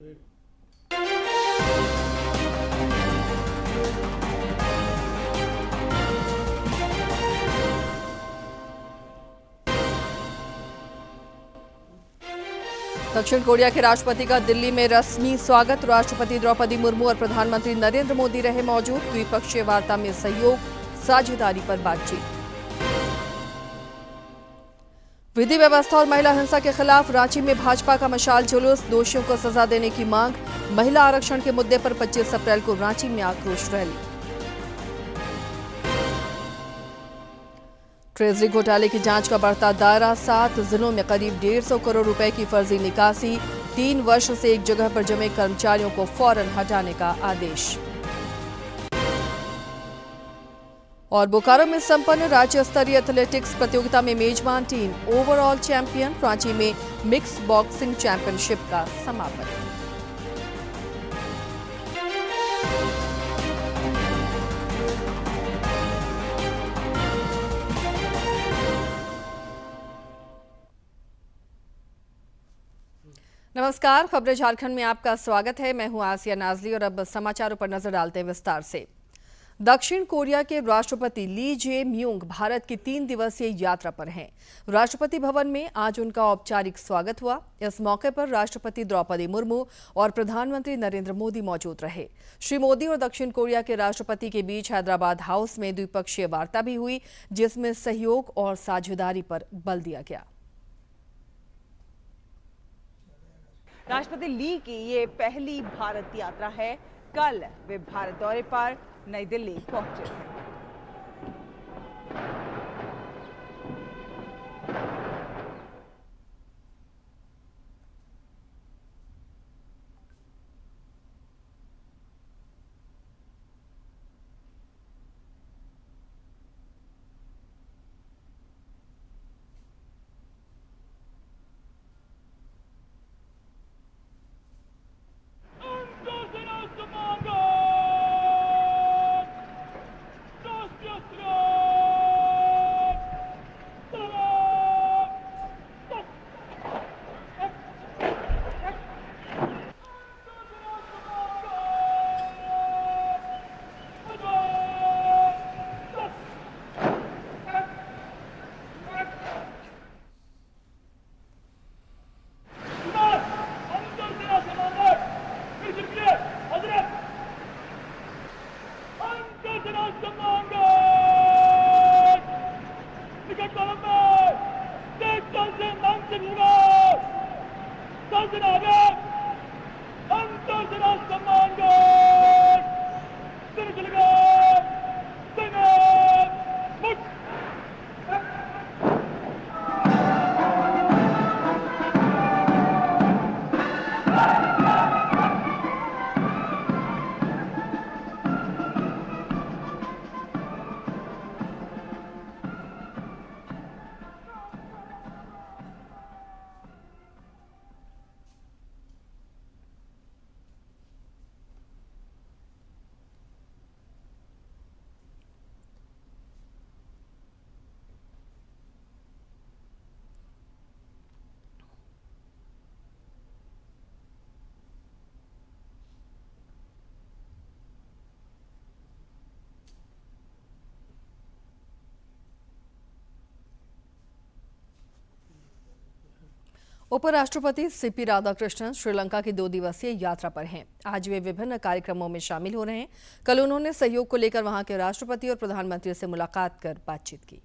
दक्षिण कोरिया के राष्ट्रपति का दिल्ली में रस्मी स्वागत। राष्ट्रपति द्रौपदी मुर्मू और प्रधानमंत्री नरेंद्र मोदी रहे मौजूद। द्विपक्षीय वार्ता में सहयोग, साझेदारी पर बातचीत। विधि व्यवस्था और महिला हिंसा के खिलाफ रांची में भाजपा का मशाल जुलूस। दोषियों को सजा देने की मांग। महिला आरक्षण के मुद्दे पर 25 अप्रैल को रांची में आक्रोश रैली। ट्रेजरी घोटाले की जांच का बढ़ता दायरा। 7 जिलों में करीब 150 करोड़ रुपए की फर्जी निकासी। 3 वर्ष से एक जगह पर जमे कर्मचारियों को फौरन हटाने का आदेश। और बोकारो में संपन्न राज्य स्तरीय एथलेटिक्स प्रतियोगिता में मेजबान टीम ओवरऑल चैंपियन। रांची में मिक्स बॉक्सिंग चैंपियनशिप का समापन। नमस्कार, खबरें झारखंड में आपका स्वागत है। मैं हूं आसिया नाजली और अब समाचारों पर नजर डालते हैं विस्तार से। दक्षिण कोरिया के राष्ट्रपति ली जे म्यूंग भारत की 3 दिवसीय यात्रा पर हैं। राष्ट्रपति भवन में आज उनका औपचारिक स्वागत हुआ। इस मौके पर राष्ट्रपति द्रौपदी मुर्मू और प्रधानमंत्री नरेंद्र मोदी मौजूद रहे। श्री मोदी और दक्षिण कोरिया के राष्ट्रपति के बीच हैदराबाद हाउस में द्विपक्षीय वार्ता भी हुई, जिसमें सहयोग और साझेदारी पर बल दिया गया। राष्ट्रपति ली की ये पहली भारत यात्रा है। कल वे भारत दौरे पर नई दिल्ली पहुंचे थे। उपराष्ट्रपति सीपी राधाकृष्णन श्रीलंका की 2 दिवसीय यात्रा पर हैं। आज वे विभिन्न कार्यक्रमों में शामिल हो रहे हैं। कल उन्होंने सहयोग को लेकर वहां के राष्ट्रपति और प्रधानमंत्री से मुलाकात कर बातचीत की।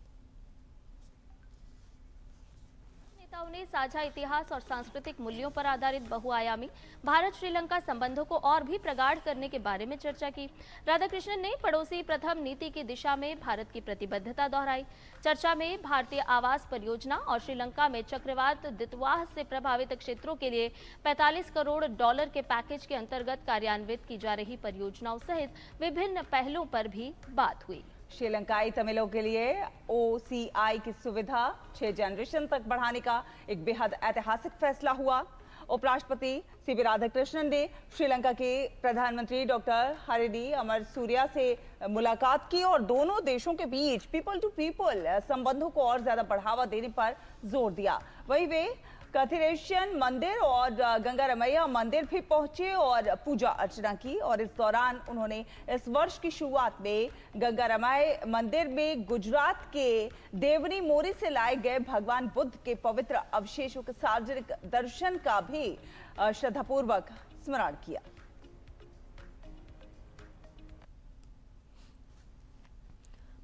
नेताओं ने साझा इतिहास और सांस्कृतिक मूल्यों पर आधारित बहुआयामी भारत श्रीलंका संबंधों को और भी प्रगाढ़ करने के बारे में चर्चा की। राधाकृष्णन ने पड़ोसी प्रथम नीति की दिशा में भारत की प्रतिबद्धता दोहराई। चर्चा में भारतीय आवास परियोजना और श्रीलंका में चक्रवात दितवाह से प्रभावित क्षेत्रों के लिए 45 करोड़ डॉलर के पैकेज के अंतर्गत कार्यान्वित की जा रही परियोजनाओं सहित विभिन्न पहलुओं पर भी बात हुई। श्रीलंकाई तमिलों के लिए OCI की सुविधा 6 जनरेशन तक बढ़ाने का एक बेहद ऐतिहासिक फैसला हुआ। उपराष्ट्रपति सीपी राधाकृष्णन ने श्रीलंका के प्रधानमंत्री डॉक्टर हरिनी अमरसूरिया से मुलाकात की और दोनों देशों के बीच पीपल टू पीपल संबंधों को और ज्यादा बढ़ावा देने पर जोर दिया। वहीं वे कथिरेश्वर मंदिर और गंगा रमैया मंदिर भी पहुंचे और पूजा अर्चना की। और इस दौरान उन्होंने इस वर्ष की शुरुआत में गंगा रमैया मंदिर में गुजरात के देवनी मोरी से लाए गए भगवान बुद्ध के पवित्र अवशेषों के सार्वजनिक दर्शन का भी श्रद्धापूर्वक स्मरण किया।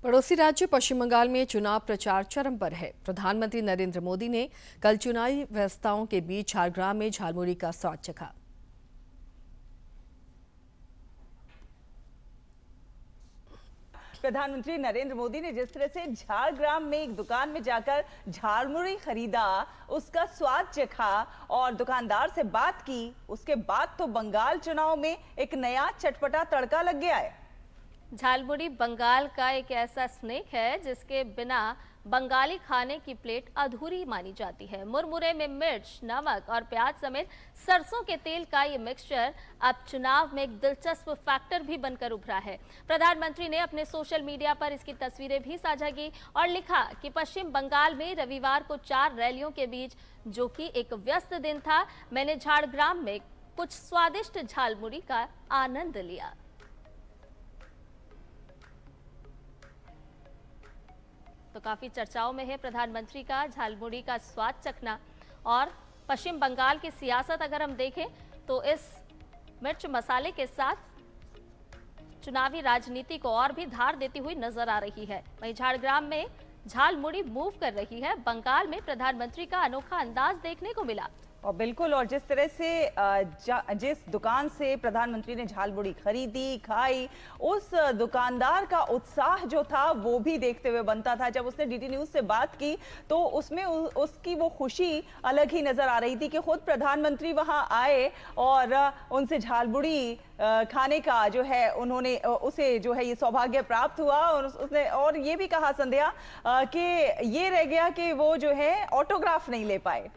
पड़ोसी राज्य पश्चिम बंगाल में चुनाव प्रचार चरम पर है। प्रधानमंत्री नरेंद्र मोदी ने कल चुनावी व्यस्तताओं के बीच झारग्राम में झालमुड़ी का स्वाद चखा। प्रधानमंत्री नरेंद्र मोदी ने जिस तरह से झारग्राम में एक दुकान में जाकर झालमुड़ी खरीदा, उसका स्वाद चखा और दुकानदार से बात की, उसके बाद तो बंगाल चुनाव में एक नया चटपटा तड़का लग गया है। झालमुड़ी बंगाल का एक ऐसा स्नैक है जिसके बिना बंगाली खाने की प्लेट अधूरी मानी जाती है। मुरमुरे में मिर्च, नमक और प्याज समेत सरसों के तेल का ये मिक्सचर अब चुनाव में एक दिलचस्प फैक्टर भी बनकर उभरा है। प्रधानमंत्री ने अपने सोशल मीडिया पर इसकी तस्वीरें भी साझा की और लिखा कि पश्चिम बंगाल में रविवार को 4 रैलियों के बीच, जो कि एक व्यस्त दिन था, मैंने झारग्राम में कुछ स्वादिष्ट झालमुड़ी का आनंद लिया। तो काफी चर्चाओं में है प्रधानमंत्री का झालमुड़ी का स्वाद चखना। और पश्चिम बंगाल की सियासत अगर हम देखें तो इस मिर्च मसाले के साथ चुनावी राजनीति को और भी धार देती हुई नजर आ रही है। वहीं झारग्राम में झालमुड़ी मूव कर रही है। बंगाल में प्रधानमंत्री का अनोखा अंदाज देखने को मिला। और बिल्कुल, और जिस तरह से जिस दुकान से प्रधानमंत्री ने झालमुड़ी खरीदी, खाई, उस दुकानदार का उत्साह जो था वो भी देखते हुए बनता था। जब उसने डीडी न्यूज से बात की तो उसमें उसकी वो खुशी अलग ही नजर आ रही थी कि खुद प्रधानमंत्री वहां आए और उनसे झालमुड़ी खाने का जो है उन्होंने उसे जो है ये सौभाग्य प्राप्त हुआ। और उसने और ये भी कहा संध्या कि ये रह गया कि वो जो है ऑटोग्राफ नहीं ले पाए।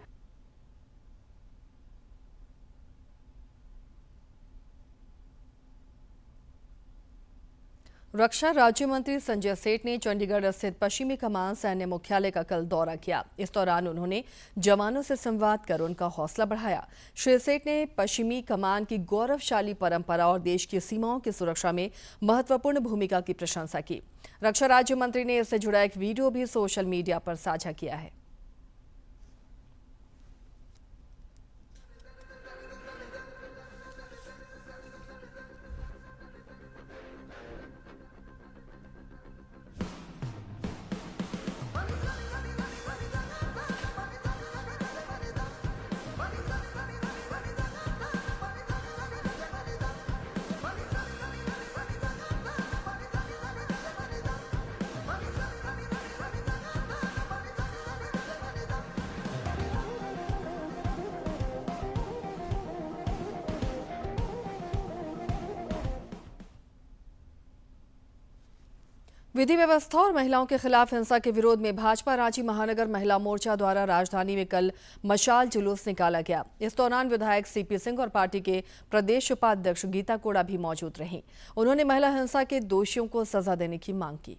रक्षा राज्य मंत्री संजय सेठ ने चंडीगढ़ स्थित पश्चिमी कमान सैन्य मुख्यालय का कल दौरा किया। इस दौरान उन्होंने जवानों से संवाद कर उनका हौसला बढ़ाया। श्री सेठ ने पश्चिमी कमान की गौरवशाली परंपरा और देश की सीमाओं की सुरक्षा में महत्वपूर्ण भूमिका की प्रशंसा की। रक्षा राज्य मंत्री ने इससे जुड़ा एक वीडियो भी सोशल मीडिया पर साझा किया है। विधि व्यवस्था और महिलाओं के खिलाफ हिंसा के विरोध में भाजपा रांची महानगर महिला मोर्चा द्वारा राजधानी में कल मशाल जुलूस निकाला गया। इस दौरान विधायक सीपी सिंह और पार्टी के प्रदेश उपाध्यक्ष गीता कोड़ा भी मौजूद रहीं। उन्होंने महिला हिंसा के दोषियों को सजा देने की मांग की।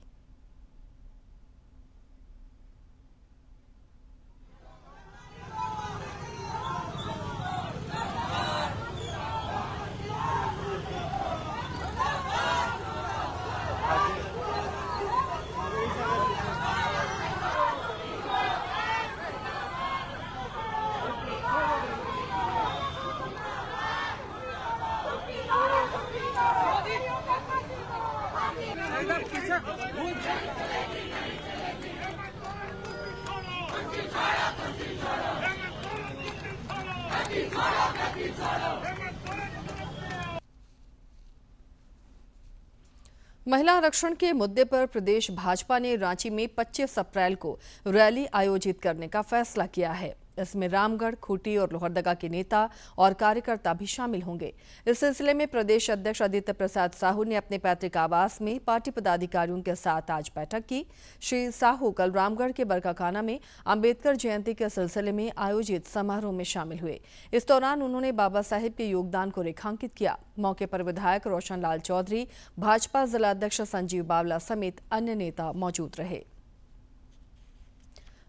महिला आरक्षण के मुद्दे पर प्रदेश भाजपा ने रांची में 25 अप्रैल को रैली आयोजित करने का फैसला किया है। इसमें रामगढ़, खूंटी और लोहरदगा के नेता और कार्यकर्ता भी शामिल होंगे। इस सिलसिले में प्रदेश अध्यक्ष आदित्य प्रसाद साहू ने अपने पैतृक आवास में पार्टी पदाधिकारियों के साथ आज बैठक की। श्री साहू कल रामगढ़ के बरकाकाना में अंबेडकर जयंती के सिलसिले में आयोजित समारोह में शामिल हुए। इस दौरान उन्होंने बाबा साहेब के योगदान को रेखांकित किया। मौके पर विधायक रोशन लाल चौधरी, भाजपा जिलाध्यक्ष संजीव बावला समेत अन्य नेता मौजूद रहे।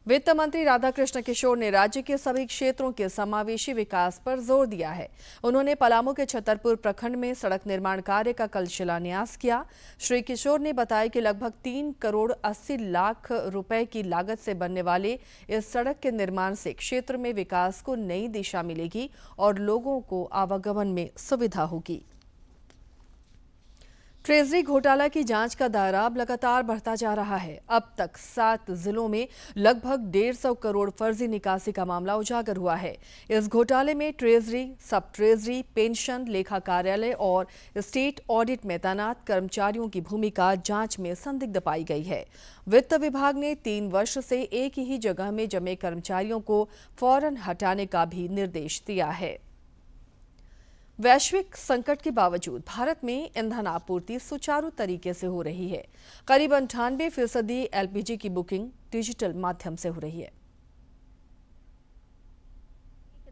वित्त मंत्री राधाकृष्ण किशोर ने राज्य के सभी क्षेत्रों के समावेशी विकास पर जोर दिया है। उन्होंने पलामू के छतरपुर प्रखंड में सड़क निर्माण कार्य का कल शिलान्यास किया। श्री किशोर ने बताया कि लगभग 3 करोड़ 80 लाख रुपए की लागत से बनने वाले इस सड़क के निर्माण से क्षेत्र में विकास को नई दिशा मिलेगी और लोगों को आवागमन में सुविधा होगी। ट्रेजरी घोटाला की जांच का दायरा अब लगातार बढ़ता जा रहा है। अब तक 7 जिलों में लगभग 150 करोड़ फर्जी निकासी का मामला उजागर हुआ है। इस घोटाले में ट्रेजरी, सब ट्रेजरी, पेंशन, लेखा कार्यालय और स्टेट ऑडिट में तैनात कर्मचारियों की भूमिका जांच में संदिग्ध पाई गई है। वित्त विभाग ने 3 वर्ष से एक ही जगह में जमे कर्मचारियों को फौरन हटाने का भी निर्देश दिया है। वैश्विक संकट के बावजूद भारत में ईंधन आपूर्ति सुचारू तरीके से हो रही है। करीब 98% एलपीजी की बुकिंग डिजिटल माध्यम से हो रही है।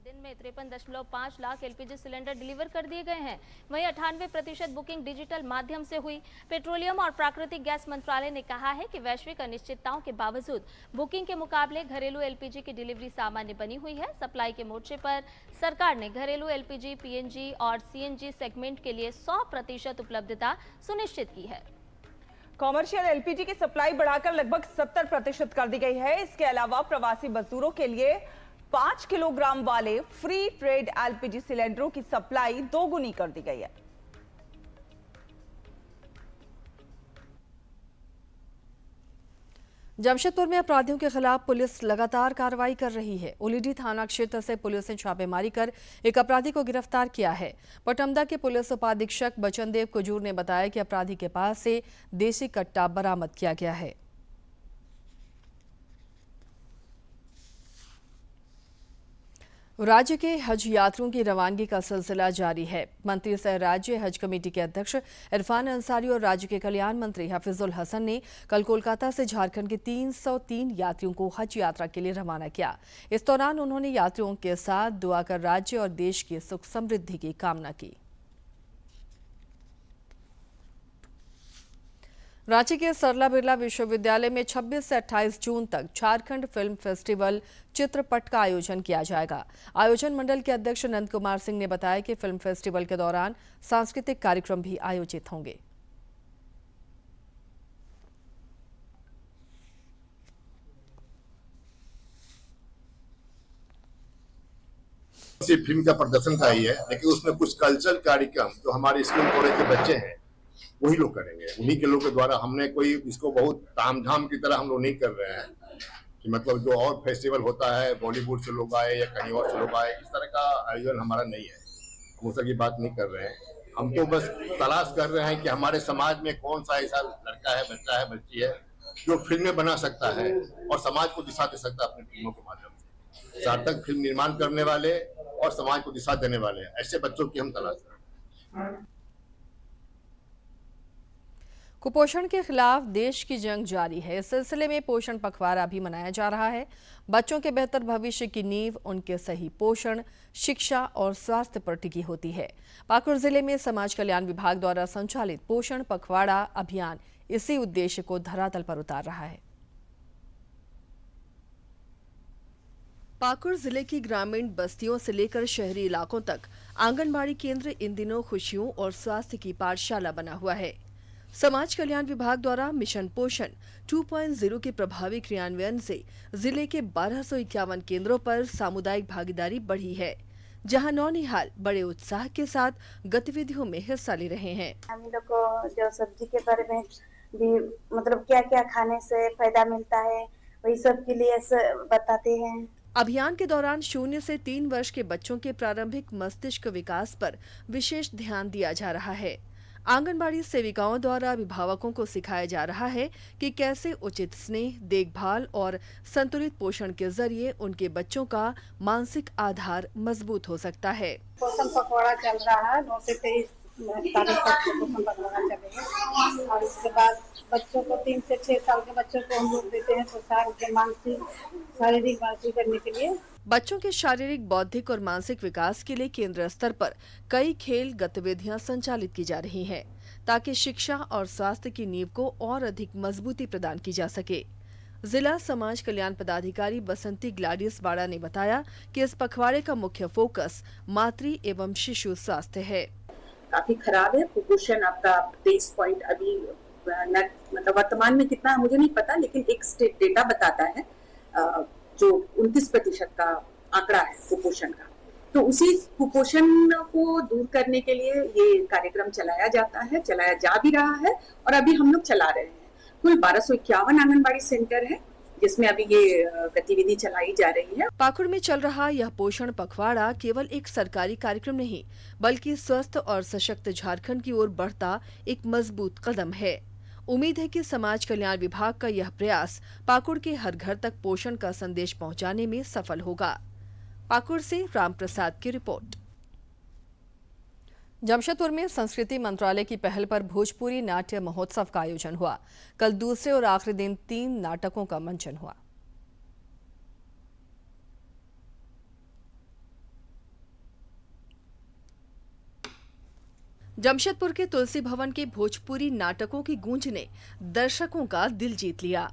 दिन में 53.5 लाख एलपीजी सिलेंडर डिलीवर कर दिए गए हैं। वहीं 98% बुकिंग डिजिटल माध्यम से हुई। पेट्रोलियम और प्राकृतिक गैस मंत्रालय ने कहा है कि वैश्विक अनिश्चितताओं के बावजूद बुकिंग के मुकाबले घरेलू एलपीजी की डिलीवरी सामान्य बनी हुई है। सप्लाई के मोर्चे पर सरकार ने घरेलू एलपीजी, पीएनजी और सीएनजी सेगमेंट के लिए 100% उपलब्धता सुनिश्चित की है। कॉमर्शियल एलपीजी की सप्लाई बढ़ाकर लगभग 70% कर दी गई है। इसके अलावा प्रवासी मजदूरों के लिए 5 किलोग्राम वाले फ्री ट्रेड एलपीजी सिलेंडरों की सप्लाई 2 गुनी कर दी गई है। जमशेदपुर में अपराधियों के खिलाफ पुलिस लगातार कार्रवाई कर रही है। उलीडी थाना क्षेत्र से पुलिस ने छापेमारी कर एक अपराधी को गिरफ्तार किया है। पटमदा के पुलिस उपाधीक्षक बचनदेव कुजूर ने बताया कि अपराधी के पास से देसी कट्टा बरामद किया गया है। राज्य के हज यात्रियों की रवानगी का सिलसिला जारी है। मंत्री सह राज्य हज कमेटी के अध्यक्ष इरफान अंसारी और राज्य के कल्याण मंत्री हफीजुल हसन ने कल कोलकाता से झारखंड के 303 यात्रियों को हज यात्रा के लिए रवाना किया। इस दौरान उन्होंने यात्रियों के साथ दुआ कर राज्य और देश की सुख समृद्धि की कामना की। रांची के सरला बिरला विश्वविद्यालय में 26 से 28 जून तक झारखंड फिल्म फेस्टिवल चित्रपट का आयोजन किया जाएगा। आयोजन मंडल के अध्यक्ष नंद कुमार सिंह ने बताया कि फिल्म फेस्टिवल के दौरान सांस्कृतिक कार्यक्रम भी आयोजित होंगे। फिल्म का प्रदर्शन का ही है, लेकिन उसमें कुछ कल्चरल कार्यक्रम जो हमारे स्कूल कॉलेज के बच्चे हैं वही लोग करेंगे। उन्हीं के लोग के द्वारा हमने कोई इसको बहुत तामझाम की तरह हम लोग नहीं कर रहे हैं कि मतलब जो और फेस्टिवल होता है बॉलीवुड से लोग आए या कहीं और से लोग आए, इस तरह का आयोजन हमारा नहीं है। हम उस तरह की बात नहीं कर रहे हैं। हम तो बस तलाश कर रहे हैं कि हमारे समाज में कौन सा ऐसा लड़का है, बच्चा है, बच्ची है जो फिल्में बना सकता है और समाज को दिशा दे सकता है अपनी फिल्मों के माध्यम से। सार्थक फिल्म निर्माण करने वाले और समाज को दिशा देने वाले ऐसे बच्चों की हम तलाश कर रहे हैं। कुपोषण के खिलाफ देश की जंग जारी है। इस सिलसिले में पोषण पखवाड़ा भी मनाया जा रहा है। बच्चों के बेहतर भविष्य की नींव उनके सही पोषण, शिक्षा और स्वास्थ्य पर टिकी होती है। पाकुड़ जिले में समाज कल्याण विभाग द्वारा संचालित पोषण पखवाड़ा अभियान इसी उद्देश्य को धरातल पर उतार रहा है। पाकुड़ जिले की ग्रामीण बस्तियों से लेकर शहरी इलाकों तक आंगनबाड़ी केंद्र इन दिनों खुशियों और स्वास्थ्य की पाठशाला बना हुआ है। समाज कल्याण विभाग द्वारा मिशन पोषण 2.0 के प्रभावी क्रियान्वयन से जिले के 1251 केंद्रों पर सामुदायिक भागीदारी बढ़ी है, जहां नौनिहाल बड़े उत्साह के साथ गतिविधियों में हिस्सा ले रहे हैं। हम लोग को जो सब्जी के बारे में भी मतलब क्या क्या खाने से फायदा मिलता है वही सब के लिए बताते हैं। अभियान के दौरान 0 से 3 वर्ष के बच्चों के प्रारंभिक मस्तिष्क विकास पर विशेष ध्यान दिया जा रहा है। आंगनबाड़ी सेविकाओं द्वारा अभिभावकों को सिखाया जा रहा है कि कैसे उचित स्नेह, देखभाल और संतुलित पोषण के जरिए उनके बच्चों का मानसिक आधार मजबूत हो सकता है। पोषण पखवाड़ा चल रहा है 9 से 23 तारीख तक पोषण पखवाड़ा चलेगा और इसके बाद बच्चों को 3 से 6 साल के बच्चों को हम लोग देते हैं पोषण के मानसिक शारीरिक मानसिक करने के लिए। बच्चों के शारीरिक, बौद्धिक और मानसिक विकास के लिए केंद्र स्तर पर कई खेल गतिविधियां संचालित की जा रही हैं, ताकि शिक्षा और स्वास्थ्य की नींव को और अधिक मजबूती प्रदान की जा सके। जिला समाज कल्याण पदाधिकारी बसंती ग्लाडियस बाड़ा ने बताया कि इस पखवाड़े का मुख्य फोकस मातृ एवं शिशु स्वास्थ्य है। काफी खराब है कुपोषण। आपका 23 पॉइंट अभी मतलब वर्तमान में कितना मुझे नहीं पता, लेकिन एक स्टेट डेटा बताता है जो 29% का आंकड़ा है कुपोषण का। तो उसी कुपोषण को दूर करने के लिए ये कार्यक्रम चलाया जा भी रहा है और अभी हम लोग चला रहे हैं। कुल 1251 आंगनबाड़ी सेंटर है जिसमें अभी ये गतिविधि चलाई जा रही है। पाकुड़ में चल रहा यह पोषण पखवाड़ा केवल एक सरकारी कार्यक्रम नहीं, बल्कि स्वस्थ और सशक्त झारखंड की ओर बढ़ता एक मजबूत कदम है। उम्मीद है कि समाज कल्याण विभाग का यह प्रयास पाकुड़ के हर घर तक पोषण का संदेश पहुंचाने में सफल होगा। पाकुड़ से राम प्रसाद की रिपोर्ट। जमशेदपुर में संस्कृति मंत्रालय की पहल पर भोजपुरी नाट्य महोत्सव का आयोजन हुआ। कल दूसरे और आखिरी दिन 3 नाटकों का मंचन हुआ। जमशेदपुर के तुलसी भवन के भोजपुरी नाटकों की गूंज ने दर्शकों का दिल जीत लिया।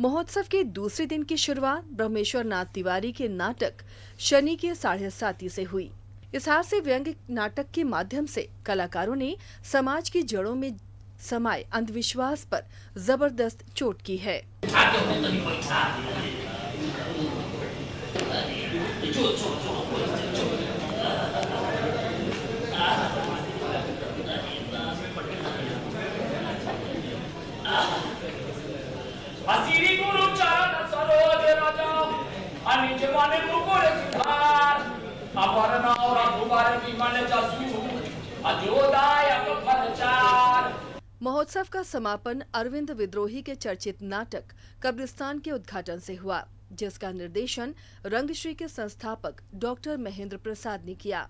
महोत्सव के दूसरे दिन की शुरुआत ब्रह्मेश्वर नाथ तिवारी के नाटक शनि के 7:30 से हुई। इस हास्य व्यंग्य नाटक के माध्यम से कलाकारों ने समाज की जड़ों में समाये अंधविश्वास पर जबरदस्त चोट की है। महोत्सव का समापन अरविंद विद्रोही के चर्चित नाटक कब्रिस्तान के उद्घाटन से हुआ, जिसका निर्देशन रंगश्री के संस्थापक डॉक्टर महेंद्र प्रसाद ने किया।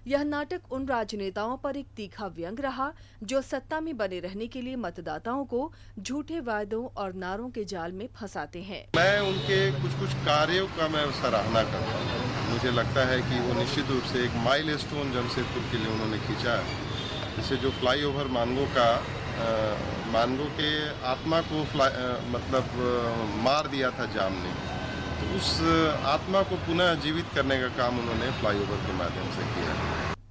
यह नाटक उन राजनेताओं पर एक तीखा व्यंग रहा जो सत्ता में बने रहने के लिए मतदाताओं को झूठे वायदों और नारों के जाल में फंसाते हैं। मैं उनके कुछ कार्यों का मैं सराहना करता हूँ। मुझे लगता है कि वो निश्चित रूप से एक माइलस्टोन जमशेदपुर के लिए उन्होंने खींचा है। जैसे जो फ्लाईओवर मानगो के आत्मा को मार दिया था जाम ने, तो उस आत्मा को पुनः जीवित करने का काम उन्होंने फ्लाईओवर के माध्यम से किया।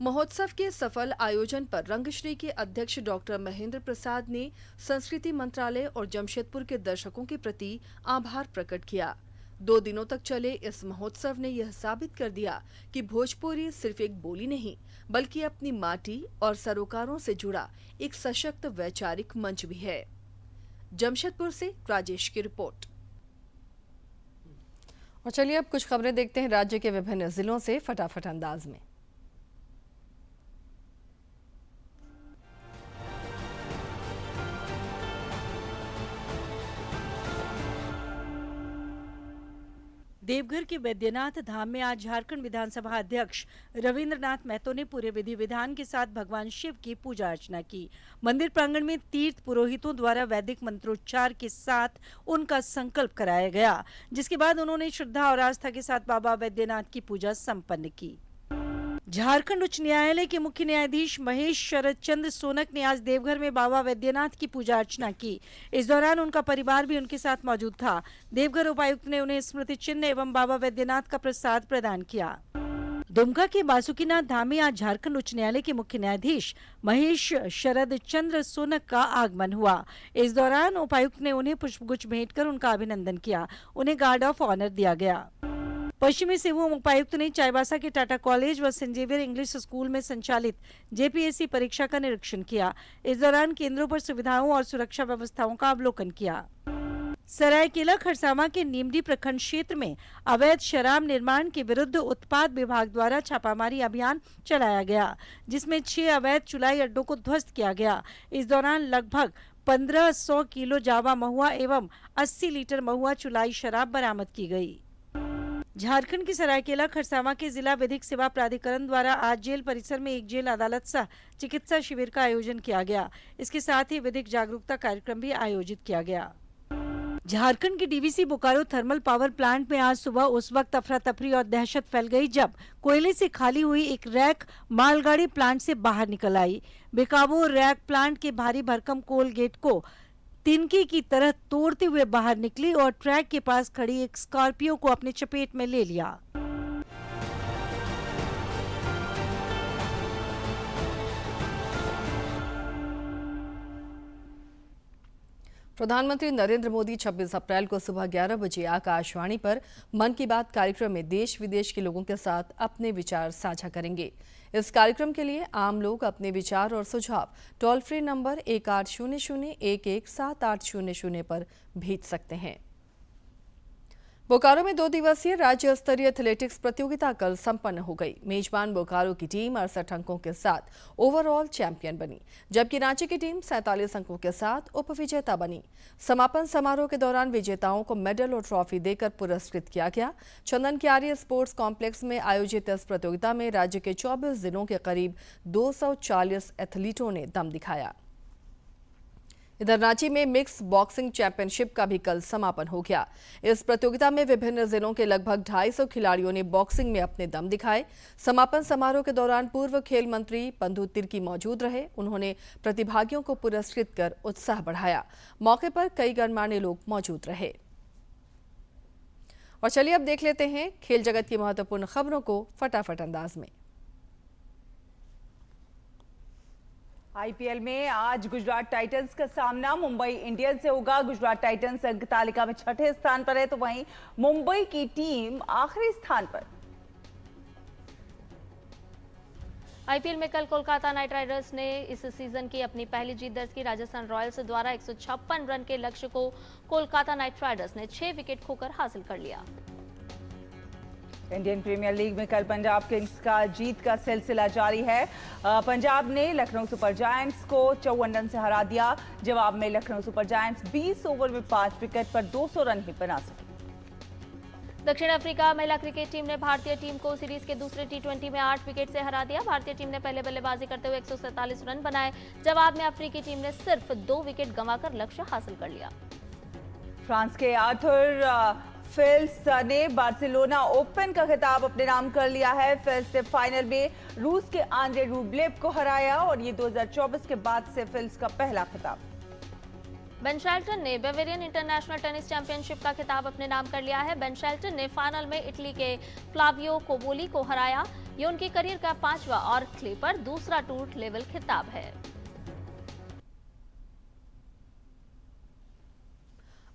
महोत्सव के सफल आयोजन पर रंगश्री के अध्यक्ष डॉक्टर महेंद्र प्रसाद ने संस्कृति मंत्रालय और जमशेदपुर के दर्शकों के प्रति आभार प्रकट किया। 2 दिनों तक चले इस महोत्सव ने यह साबित कर दिया कि भोजपुरी सिर्फ एक बोली नहीं, बल्कि अपनी माटी और सरोकारों से जुड़ा एक सशक्त वैचारिक मंच भी है। जमशेदपुर से राजेश की रिपोर्ट। और चलिए अब कुछ खबरें देखते हैं राज्य के विभिन्न जिलों से फटाफट अंदाज में। देवघर के वैद्यनाथ धाम में आज झारखंड विधानसभा अध्यक्ष रविंद्रनाथ महतो ने पूरे विधि विधान के साथ भगवान शिव की पूजा अर्चना की। मंदिर प्रांगण में तीर्थ पुरोहितों द्वारा वैदिक मंत्रोच्चार के साथ उनका संकल्प कराया गया, जिसके बाद उन्होंने श्रद्धा और आस्था के साथ बाबा वैद्यनाथ की पूजा संपन्न की। झारखंड उच्च न्यायालय के मुख्य न्यायाधीश महेश शरद चंद्र सोनक ने आज देवघर में बाबा वैद्यनाथ की पूजा अर्चना की। इस दौरान उनका परिवार भी उनके साथ मौजूद था। देवघर उपायुक्त ने उन्हें स्मृति चिन्ह एवं बाबा वैद्यनाथ का प्रसाद प्रदान किया। दुमका के बासुकीनाथ धाम में आज झारखंड उच्च न्यायालय के मुख्य न्यायाधीश महेश शरद चंद्र सोनक का आगमन हुआ। इस दौरान उपायुक्त ने उन्हें पुष्पगुच्छ भेंट कर उनका अभिनंदन किया। उन्हें गार्ड ऑफ ऑनर दिया गया। पश्चिमी सिंहभूम उपायुक्त ने चाईबासा के टाटा कॉलेज व सेंट जेवियर इंग्लिश स्कूल में संचालित जेपीएससी परीक्षा का निरीक्षण किया। इस दौरान केंद्रों पर सुविधाओं और सुरक्षा व्यवस्थाओं का अवलोकन किया। सरायकेला खरसावां के नीमडी प्रखंड क्षेत्र में अवैध शराब निर्माण के विरुद्ध उत्पाद विभाग द्वारा छापामारी अभियान चलाया गया, जिसमें 6 अवैध चुलाई अड्डों को ध्वस्त किया गया। इस दौरान लगभग 1500 किलो जावा महुआ एवं 80 लीटर महुआ चुलाई शराब बरामद की गई। झारखंड के सरायकेला खरसावां के जिला विधिक सेवा प्राधिकरण द्वारा आज जेल परिसर में एक जेल अदालत सह चिकित्सा शिविर का आयोजन किया गया। इसके साथ ही विधिक जागरूकता कार्यक्रम भी आयोजित किया गया। झारखंड के DVC Bokaro thermal power plant में आज सुबह उस वक्त अफरा तफरी और दहशत फैल गई जब कोयले से खाली हुई एक रैक मालगाड़ी प्लांट से बाहर निकल आई। बेकाबू रैक प्लांट के भारी भरकम कोल गेट को तिनके की तरह तोड़ते हुए बाहर निकली और ट्रैक के पास खड़ी एक स्कॉर्पियो को अपने चपेट में ले लिया। प्रधानमंत्री नरेंद्र मोदी 26 अप्रैल को सुबह 11 बजे आकाशवाणी पर मन की बात कार्यक्रम में देश विदेश के लोगों के साथ अपने विचार साझा करेंगे। इस कार्यक्रम के लिए आम लोग अपने विचार और सुझाव टोल फ्री नंबर 1800-117800 पर भेज सकते हैं। बोकारो में 2 दिवसीय राज्य स्तरीय एथलेटिक्स प्रतियोगिता कल संपन्न हो गई। मेजबान बोकारो की टीम 68 अंकों के साथ ओवरऑल चैंपियन बनी, जबकि रांची की टीम 47 अंकों के साथ उपविजेता बनी। समापन समारोह के दौरान विजेताओं को मेडल और ट्रॉफी देकर पुरस्कृत किया गया। चंदन कियारी स्पोर्ट्स कॉम्प्लेक्स में आयोजित इस प्रतियोगिता में राज्य के 24 जिलों के करीब 240 एथलीटों ने दम दिखाया। इधर रांची में मिक्स बॉक्सिंग चैंपियनशिप का भी कल समापन हो गया। इस प्रतियोगिता में विभिन्न जिलों के लगभग 250 खिलाड़ियों ने बॉक्सिंग में अपने दम दिखाए। समापन समारोह के दौरान पूर्व खेल मंत्री पंधु तिर्की मौजूद रहे। उन्होंने प्रतिभागियों को पुरस्कृत कर उत्साह बढ़ाया। मौके पर कई गणमान्य लोग मौजूद रहे। और चलिए अब देख लेते हैं खेल जगत की महत्वपूर्ण खबरों को फटाफट अंदाज में। आईपीएल में आज गुजरात टाइटंस का सामना मुंबई इंडियंस से होगा। गुजरात टाइटंस अंक तालिका में 6ठे स्थान पर है, तो वहीं मुंबई की टीम आखिरी स्थान पर। आईपीएल में कल कोलकाता नाइट राइडर्स ने इस सीजन की अपनी पहली जीत दर्ज की। राजस्थान रॉयल्स द्वारा 156 रन के लक्ष्य को कोलकाता नाइट राइडर्स ने 6 विकेट खोकर हासिल कर लिया। इंडियन प्रीमियर लीग में कल पंजाब किंग्स का जीत का सिलसिला जारी है। पंजाब ने लखनऊ सुपर जायंट्स को 54 रन से हरा दिया। जवाब में लखनऊ सुपर जायंट्स 20 ओवर में 5 विकेट पर 200 रन ही बना सकी। दक्षिण अफ्रीका महिला क्रिकेट टीम ने भारतीय टीम को सीरीज के दूसरे टी20 में 8 विकेट से हरा दिया। भारतीय टीम ने पहले बल्लेबाजी करते हुए 147 रन बनाए। जवाब में अफ्रीकी टीम ने सिर्फ 2 विकेट गंवाकर लक्ष्य हासिल कर लिया। फ्रांस के आर्थर फेल्स ने बार्सिलोना ओपन का खिताब अपने नाम कर लिया है। फेल्स ने फाइनल में रूस के आंद्रे रूब्लेव को हराया और ये 2024 के बाद से फेल्स का पहला खिताब। बेन शेल्टन ने बावेरियन इंटरनेशनल टेनिस चैंपियनशिप का खिताब अपने नाम कर लिया है। बेन शेल्टन ने फाइनल में इटली के फ्लावियो कोबोली को हराया। ये उनके करियर का 5वां और क्ले पर दूसरा टूर लेवल खिताब है।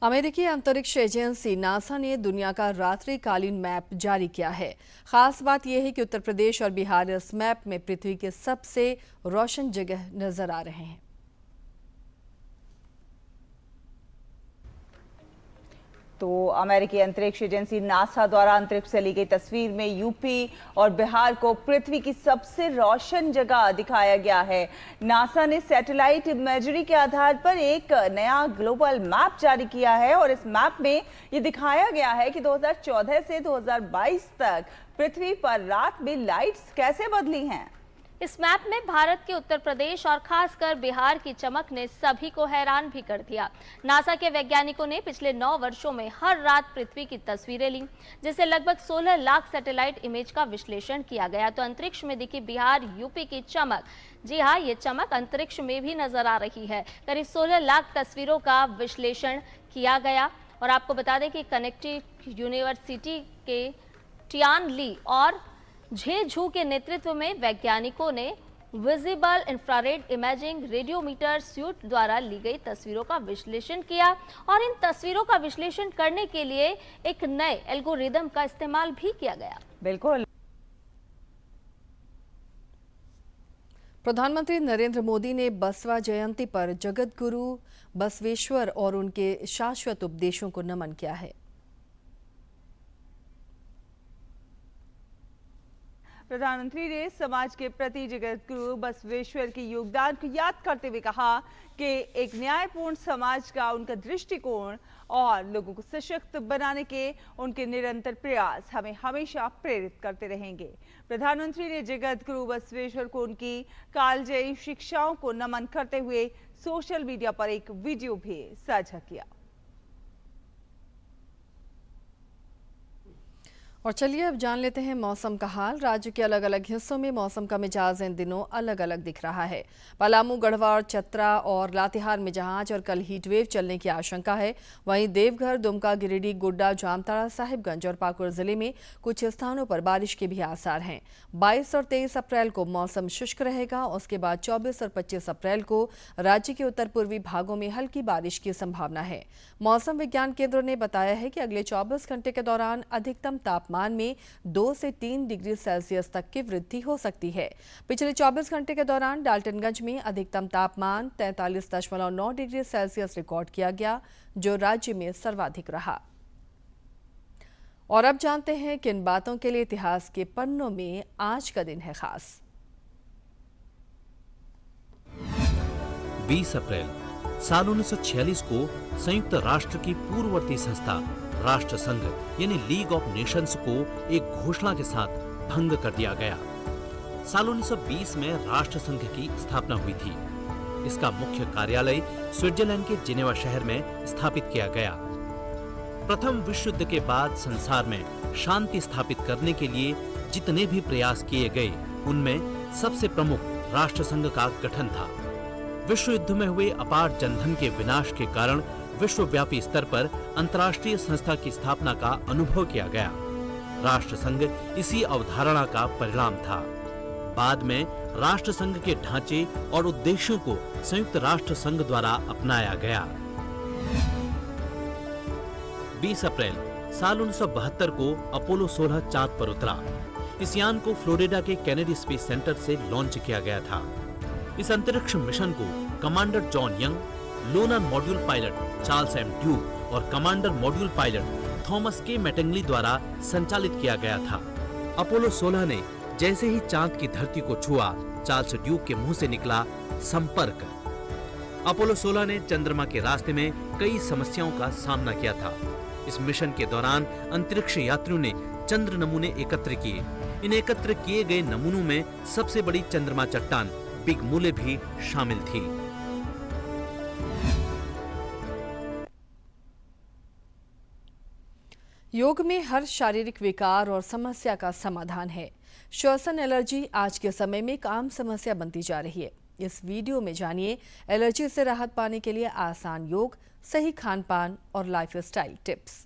अमेरिकी अंतरिक्ष एजेंसी नासा ने दुनिया का रात्रिकालीन मैप जारी किया है। खास बात यह है कि उत्तर प्रदेश और बिहार इस मैप में पृथ्वी के सबसे रोशन जगह नजर आ रहे हैं। तो अमेरिकी अंतरिक्ष एजेंसी नासा द्वारा अंतरिक्ष से ली गई तस्वीर में यूपी और बिहार को पृथ्वी की सबसे रोशन जगह दिखाया गया है। नासा ने सैटेलाइट इमेजरी के आधार पर एक नया ग्लोबल मैप जारी किया है और इस मैप में ये दिखाया गया है कि 2014 से 2022 तक पृथ्वी पर रात में लाइट्स कैसे बदली हैं। इस मैप में भारत के उत्तर प्रदेश और खासकर बिहार की चमक ने सभी को हैरान भी कर दिया। नासा के वैज्ञानिकों ने पिछले 9 वर्षों में हर रात पृथ्वी की तस्वीरें ली, जिससे लगभग 16 लाख सैटेलाइट इमेज का विश्लेषण किया गया। तो अंतरिक्ष में दिखी बिहार यूपी की चमक, जी हाँ, ये चमक अंतरिक्ष में भी नजर आ रही है। करीब 16 लाख तस्वीरों का विश्लेषण किया गया। और आपको बता दें कि कनेक्टिव यूनिवर्सिटी के टियान ली और झेझू के नेतृत्व में वैज्ञानिकों ने visible infrared imaging radiometer suite द्वारा ली गई तस्वीरों का विश्लेषण किया और इन तस्वीरों का विश्लेषण करने के लिए एक नए एल्गोरिदम का इस्तेमाल भी किया गया। बिल्कुल। प्रधानमंत्री नरेंद्र मोदी ने बसवा जयंती पर जगत गुरु बसवेश्वर और उनके शाश्वत उपदेशों को नमन किया है। प्रधानमंत्री ने समाज के प्रति जगत गुरु बसवेश्वर के योगदान को याद करते हुए कहा कि एक न्यायपूर्ण समाज का उनका दृष्टिकोण और लोगों को सशक्त बनाने के उनके निरंतर प्रयास हमें हमेशा प्रेरित करते रहेंगे। प्रधानमंत्री ने जगत गुरु बसवेश्वर को उनकी कालजयी शिक्षाओं को नमन करते हुए सोशल मीडिया पर एक वीडियो भी साझा किया। और चलिए अब जान लेते हैं मौसम का हाल। राज्य के अलग अलग हिस्सों में मौसम का मिजाज इन दिनों अलग अलग दिख रहा है। पलामू, गढ़वा, चतरा और लातेहार में जहां आज और कल हीट वेव चलने की आशंका है, वहीं देवघर, दुमका, गिरिडीह, गोड्डा, जामताड़ा, साहिबगंज और पाकुड़ जिले में कुछ स्थानों पर बारिश के भी आसार हैं। 22 और 23 अप्रैल को मौसम शुष्क रहेगा। उसके बाद 24 और 25 अप्रैल को राज्य के उत्तर पूर्वी भागों में हल्की बारिश की संभावना है। मौसम विज्ञान केंद्र ने बताया है कि अगले 24 घंटे के दौरान अधिकतम तापमान में 2 से 3 डिग्री सेल्सियस तक की वृद्धि हो सकती है। पिछले 24 घंटे के दौरान डाल्टनगंज में अधिकतम तापमान 43.9 डिग्री सेल्सियस रिकॉर्ड किया गया, जो राज्य में सर्वाधिक रहा। और अब जानते हैं किन बातों के लिए इतिहास के पन्नों में आज का दिन है खास। 20 अप्रैल साल 1946 को संयुक्त राष्ट्र की पूर्ववर्ती संस्था राष्ट्र संघ यानी लीग ऑफ नेशंस को एक घोषणा के साथ भंग कर दिया गया। साल 1920 में राष्ट्र संघ की स्थापना हुई थी। इसका मुख्य कार्यालय स्विट्जरलैंड के जिनेवा शहर में स्थापित किया गया। प्रथम विश्व युद्ध के बाद संसार में शांति स्थापित करने के लिए जितने भी प्रयास किए गए, उनमें सबसे प्रमुख राष्ट्र संघ का गठन था। विश्व युद्ध में हुए अपार जनधन के विनाश के कारण विश्वव्यापी स्तर पर अंतर्राष्ट्रीय संस्था की स्थापना का अनुभव किया गया। राष्ट्र संघ इसी अवधारणा का परिणाम था। बाद में राष्ट्र संघ के ढांचे और उद्देश्यों को संयुक्त राष्ट्र संघ द्वारा अपनाया गया। 20 अप्रैल साल 1972 को अपोलो 16 चांद पर उतरा। इस यान को फ्लोरिडा के केनेडी स्पेस सेंटर से लॉन्च किया गया था। इस अंतरिक्ष मिशन को commander John Young, lunar module pilot Charles M Duke और commander module pilot Thomas K Mattingly द्वारा संचालित किया गया था। अपोलो 16 ने जैसे ही चांद की धरती को छुआ, चार्ल्स ड्यूक के मुंह से निकला संपर्क। अपोलो 16 ने चंद्रमा के रास्ते में कई समस्याओं का सामना किया था। इस मिशन के दौरान अंतरिक्ष यात्रियों ने चंद्र नमूने एकत्र किए। इन एकत्र किए गए नमूनों में सबसे बड़ी चंद्रमा चट्टान बिग मूले भी शामिल थी। योग में हर शारीरिक विकार और समस्या का समाधान है। श्वसन एलर्जी आज के समय में एक आम समस्या बनती जा रही है। इस वीडियो में जानिए एलर्जी से राहत पाने के लिए आसान योग, सही खान-पान और लाइफस्टाइल टिप्स।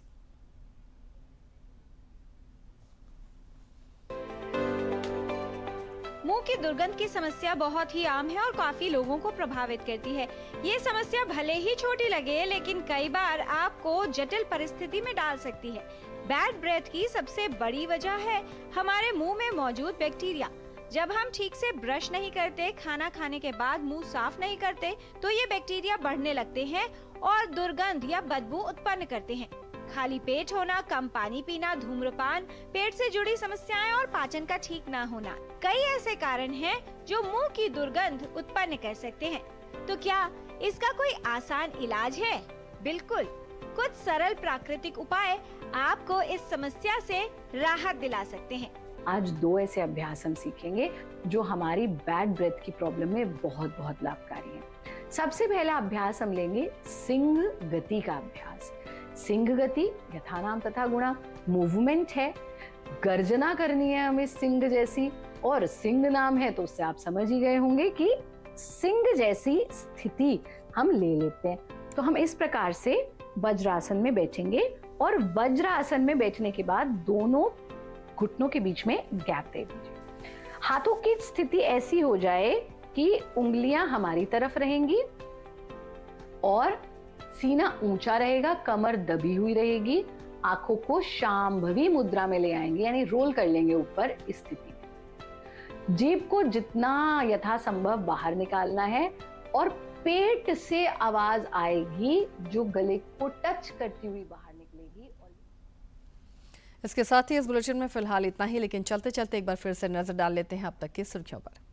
मुंह की दुर्गंध की समस्या बहुत ही आम है और काफी लोगों को प्रभावित करती है। ये समस्या भले ही छोटी लगे, लेकिन कई बार आपको जटिल परिस्थिति में डाल सकती है। बैड ब्रेथ की सबसे बड़ी वजह है हमारे मुंह में मौजूद बैक्टीरिया। जब हम ठीक से ब्रश नहीं करते, खाना खाने के बाद मुंह साफ नहीं करते, तो ये बैक्टीरिया बढ़ने लगते हैं और दुर्गंध या बदबू उत्पन्न करते हैं। खाली पेट होना, कम पानी पीना, धूम्रपान, पेट से जुड़ी समस्याएं और पाचन का ठीक ना होना, कई ऐसे कारण हैं जो मुंह की दुर्गंध उत्पन्न कर सकते हैं। तो क्या इसका कोई आसान इलाज है? बिल्कुल, कुछ सरल प्राकृतिक उपाय आपको इस समस्या से राहत दिला सकते हैं। आज 2 ऐसे अभ्यास हम सीखेंगे जो हमारी बैड ब्रेथ की प्रॉब्लम में बहुत बहुत लाभकारी हैं। सबसे पहला अभ्यास हम लेंगे सिंह गति का अभ्यास। सिंह गति यथा नाम तथा गुणा, मूवमेंट है, गर्जना करनी है हमें सिंह जैसी, और सिंह नाम है तो उससे आप समझ ही गए होंगे कि सिंह जैसी स्थिति हम ले लेते हैं। तो हम इस प्रकार से वज्रासन में बैठेंगे और वज्रासन में बैठने के बाद दोनों घुटनों के बीच में गैप दे दीजिए। हाथों की स्थिति ऐसी हो जाए कि उंगलियां हमारी तरफ रहेंगी और सीना ऊंचा रहेगा, कमर दबी हुई रहेगी, आंखों को शांभवी मुद्रा में ले आएंगे, यानी रोल कर लेंगे ऊपर इस स्थिति में। जीभ को जितना यथासंभव बाहर निकालना है और पेट से आवाज आएगी जो गले को टच करती हुई बाहर निकलेगी। इसके साथ ही इस बुलेटिन में फिलहाल इतना ही, लेकिन चलते चलते एक बार फिर से नजर डाल लेते हैं अब तक की सुर्खियों पर।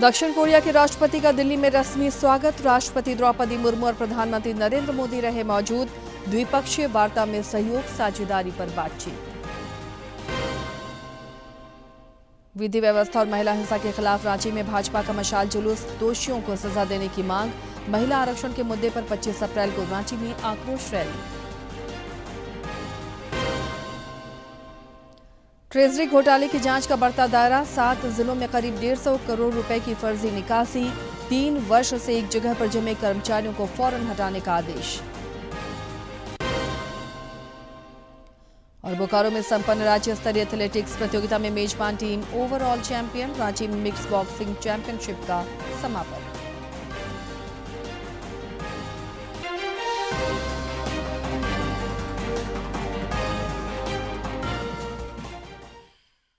दक्षिण कोरिया के राष्ट्रपति का दिल्ली में रस्मी स्वागत। राष्ट्रपति द्रौपदी मुर्मू और प्रधानमंत्री नरेंद्र मोदी रहे मौजूद। द्विपक्षीय वार्ता में सहयोग साझेदारी पर बातचीत। विधि व्यवस्था और महिला हिंसा के खिलाफ रांची में भाजपा का मशाल जुलूस। दोषियों को सजा देने की मांग। महिला आरक्षण के मुद्दे पर 25 अप्रैल को रांची में आक्रोश रैली। ट्रेजरी घोटाले की जांच का बढ़ता दायरा, 7 जिलों में करीब 150 करोड़ रुपए की फर्जी निकासी, 3 वर्ष से एक जगह पर जमे कर्मचारियों को फौरन हटाने का आदेश। और बोकारो में संपन्न राज्य स्तरीय एथलेटिक्स प्रतियोगिता में मेजबान टीम ओवरऑल चैंपियन, रांची में मिक्स बॉक्सिंग चैंपियनशिप का समापन।